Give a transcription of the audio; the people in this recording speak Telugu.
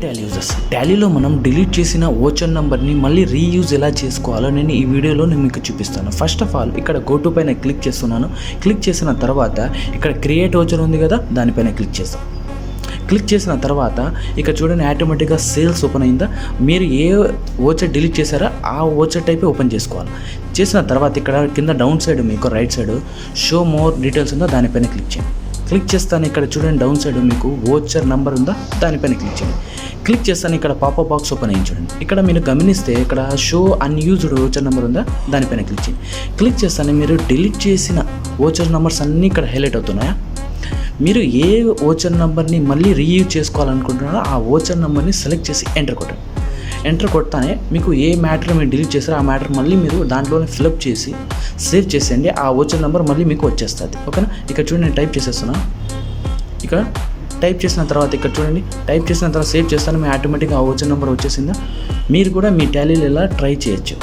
టాలీ యూజర్స్ టాలీలో మనం డిలీట్ చేసిన ఓచర్ నెంబర్ని మళ్ళీ రీయూజ్ ఎలా చేసుకోవాలో నేను ఈ వీడియోలో మీకు చూపిస్తాను. ఫస్ట్ ఆఫ్ ఆల్ ఇక్కడ గో టు పైన క్లిక్ చేస్తున్నాను. క్లిక్ చేసిన తర్వాత ఇక్కడ క్రియేట్ ఓచర్ ఉంది కదా, దానిపైన క్లిక్ చేస్తాం. క్లిక్ చేసిన తర్వాత ఇక్కడ చూడండి ఆటోమేటిక్గా సేల్స్ ఓపెన్ అయిందా. మీరు ఏ ఓచర్ డిలీట్ చేశారో ఆ ఓచర్ టైపే ఓపెన్ చేసుకోవాలి. చేసిన తర్వాత ఇక్కడ కింద డౌన్ సైడ్ మీకు right side show more details ఉందో దానిపైన క్లిక్ చేయండి. క్లిక్ చేస్తాను ఇక్కడ చూడండి డౌన్ సైడ్ మీకు ఓచర్ నెంబర్ ఉందా దానిపైన క్లిక్ చేయండి. క్లిక్ చేస్తాను ఇక్కడ పాపప్ బాక్స్ ఓపెన్ అయ్యి చూడండి. ఇక్కడ మీరు గమనిస్తే ఇక్కడ షో అన్యూజ్డ్ ఓచర్ నెంబర్ ఉందా దానిపైన క్లిక్ చేయండి. క్లిక్ చేస్తాను మీరు డిలీట్ చేసిన ఓచర్ నెంబర్స్ అన్నీ ఇక్కడ హైలైట్ అవుతున్నాయా. మీరు ఏ ఓచర్ నెంబర్ని మళ్ళీ రీయూజ్ చేసుకోవాలనుకుంటున్నారో ఆ ఓచర్ నెంబర్ని సెలెక్ట్ చేసి ఎంటర్ కొట్టండి. ఎంటర్ కొడతానే మీకు ఏ మ్యాటర్ మీరు డిలీట్ చేస్తారో ఆ మ్యాటర్ మళ్ళీ మీరు దాంట్లోనే ఫిలప్ చేసి సేవ్ చేసేయండి. ఆ ఓచర్ నెంబర్ మళ్ళీ మీకు వచ్చేస్తుంది. ఓకేనా. ఇక్కడ చూడండి నేను టైప్ చేసేస్తున్నా. ఇక్కడ టైప్ చేసిన తర్వాత ఇక్కడ చూడండి టైప్ చేసిన తర్వాత సేవ్ చేస్తాను. మీ ఆటోమేటిక్గా ఆ ఓచర్ నెంబర్ వచ్చేసిందా. మీరు కూడా మీ టాలీలో ఇలా ట్రై చేయొచ్చు.